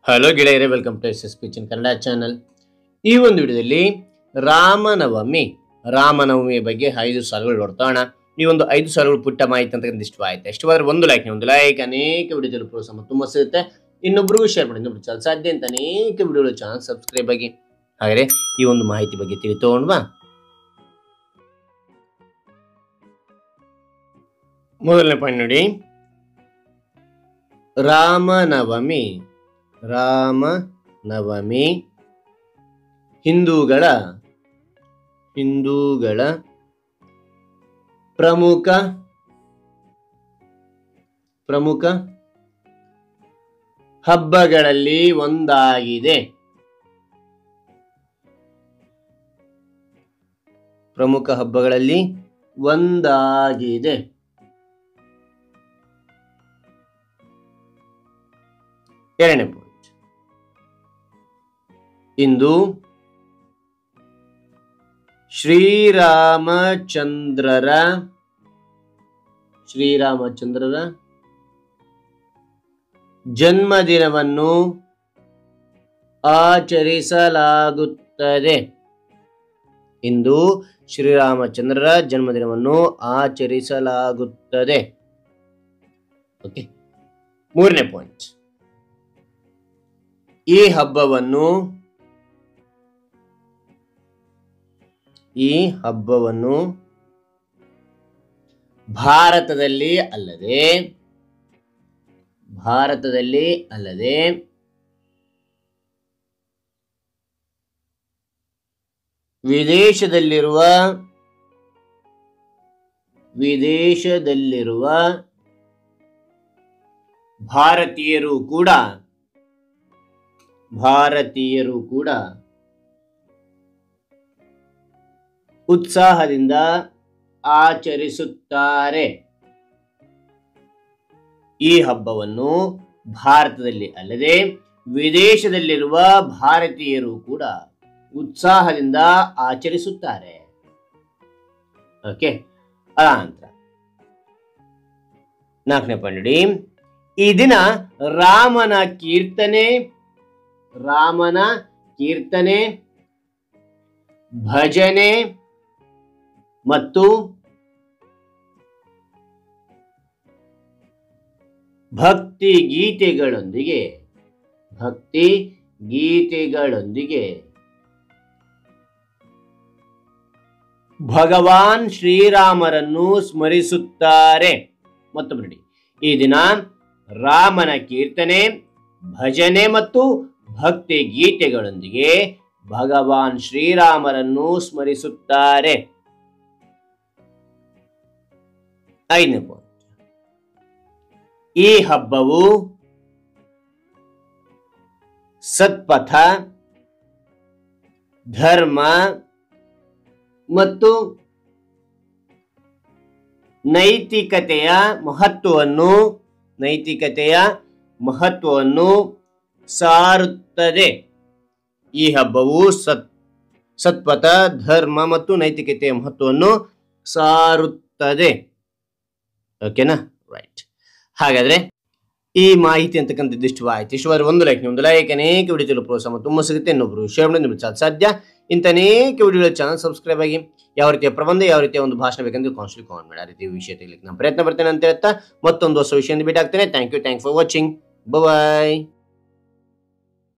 Hello ಗೆಳೆಯರೇ, welcome to S speech in Kannada channel. ಈ ಒಂದು ವಿಡಿಯೋದಲ್ಲಿ ರಾಮನವಮಿ ಬಗ್ಗೆ 5 ಸಾಲುಗಳು ನೋಡ್ತಾಣ. ಈ ಒಂದು 5 ಸಾಲುಗಳು ಪುಟ್ಟ ಮಾಹಿತಿ ಅಂತ ಇಷ್ಟವಾಯ್ತು. ಇಷ್ಟವಾದ್ರೆ ಒಂದು ಲೈಕ್ ಅನೇಕ ವಿಡಿಯೋದಲ್ಲಿ ಪ್ರೋತ್ಸಾಹ ತುಂಬಾ ಸಿಗುತ್ತೆ. ಇನ್ನೊಬ್ರಿಗೂ ಶೇರ್ ಮಾಡಿ, ಇನ್ನೊಬ್ರು ಚಾನಲ್ ಸಾಧ್ಯ ಅಂತ ಅನೇಕ ವಿಡಿಯೋಗಳು ಚಾನಲ್ ಸಬ್ಸ್ಕ್ರೈಬ್ ಆಗಿ. ಹಾಗಾದ್ರೆ ಈ ಒಂದು ಮಾಹಿತಿ ಬಗ್ಗೆ ತಿಳಿತೋಣವಾ. ಮೊದಲನೇ ಪಾಯಿಂಟ್ ನೋಡಿ, ರಾಮನವಮಿ ಹಿಂದೂಗಳ ಪ್ರಮುಖ ಹಬ್ಬಗಳಲ್ಲಿ ಒಂದಾಗಿದೆ. ಎರಡನೇ ಪಾಯಿಂಟ್, ಇಂದು ಶ್ರೀರಾಮಚಂದ್ರರ ಜನ್ಮದಿನವನ್ನು ಆಚರಿಸಲಾಗುತ್ತದೆ. ಇಂದು ಶ್ರೀರಾಮಚಂದ್ರರ ಜನ್ಮದಿನವನ್ನು ಆಚರಿಸಲಾಗುತ್ತದೆ. ಓಕೆ. ಮೂರನೇ ಪಾಯಿಂಟ್, ಈ ಹಬ್ಬವನ್ನು ಭಾರತದಲ್ಲಿ ಅಲ್ಲದೆ ವಿದೇಶದಲ್ಲಿರುವ ಭಾರತೀಯರು ಕೂಡ ಉತ್ಸಾಹದಿಂದ ಆಚರಿಸುತ್ತಾರೆ. ಈ ಹಬ್ಬವನ್ನು ಭಾರತದಲ್ಲಿ ಅಲ್ಲದೆ ವಿದೇಶದಲ್ಲಿರುವ ಭಾರತೀಯರು ಕೂಡ ಉತ್ಸಾಹದಿಂದ ಆಚರಿಸುತ್ತಾರೆ. ಓಕೆ. ಅನಂತರ ನಾಲ್ಕನೇ ಪಾಯಿಂಟ್ ನೋಡಿ, ಈ ದಿನ ರಾಮನ ಕೀರ್ತನೆ, ಭಜನೆ ಮತ್ತು ಭಕ್ತಿ ಗೀತೆಗಳೊಂದಿಗೆ ಭಗವಾನ್ ಶ್ರೀರಾಮರನ್ನು ಸ್ಮರಿಸುತ್ತಾರೆ. ಮತ್ತು ನೋಡಿ, ಈ ದಿನ ರಾಮನ ಕೀರ್ತನೆ, ಭಜನೆ ಮತ್ತು ಭಕ್ತಿ ಗೀತೆಗಳೊಂದಿಗೆ ಭಗವಾನ್ ಶ್ರೀರಾಮರನ್ನು ಸ್ಮರಿಸುತ್ತಾರೆ. ಐದನೇ ಪಾಯಿಂಟ್, ಈ ಹಬ್ಬವು ಸತ್ಪಥ, ಧರ್ಮ ಮತ್ತು ನೈತಿಕತೆಯ ಮಹತ್ವವನ್ನು ಸಾರುತ್ತದೆ. ಈ ಹಬ್ಬವು ಸತ್ಪಥ, ಧರ್ಮ ಮತ್ತು ನೈತಿಕತೆಯ ಮಹತ್ವವನ್ನು ಸಾರುತ್ತದೆ. ಓಕೆನಾ? ರೈಟ್. ಹಾಗಾದ್ರೆ ಈ ಮಾಹಿತಿ ಅಂತಕ್ಕಂಥದ್ದು ಇಷ್ಟವಾದ್ರೆ ಒಂದು ಲೈಕ್ ಅನೇಕ ವಿಡಿಯೋಗಳು ಪ್ರೋತ್ಸಾಹ ತುಂಬಾ ಸಿಗುತ್ತೆ. ಇನ್ನೊಬ್ರು ಶೇರ್ ಮಾಡಿ, ನಿಮ್ಗೆ ಸಾಧ್ಯ ಇಂಥ ಅನೇಕ ವಿಡಿಯೋಗಳ ಚಾನಲ್ ಸಬ್ಸ್ಕ್ರೈಬ್ ಆಗಿ. ಯಾವ ರೀತಿಯ ಪ್ರಬಂಧ, ಯಾವ ರೀತಿಯ ಒಂದು ಭಾಷಣ ಬೇಕಂದ್ರೆ ಕಾನ್ಸ್ಟೆಂಟ್ ಕಾಮೆಂಟ್ ಮಾಡಿ. ಆ ರೀತಿಯ ವಿಷಯ ತೆಗೆಲಿಕ್ಕೆ ನಾನು ಪ್ರಯತ್ನ ಪಡ್ತೇನೆ ಅಂತ ಹೇಳ್ತಾ ಮತ್ತೊಂದು ಹೊಸ ವಿಷಯದಿಂದ ಭೇಟಿ ಆಗ್ತೇನೆ. Thank you for watching. Bye.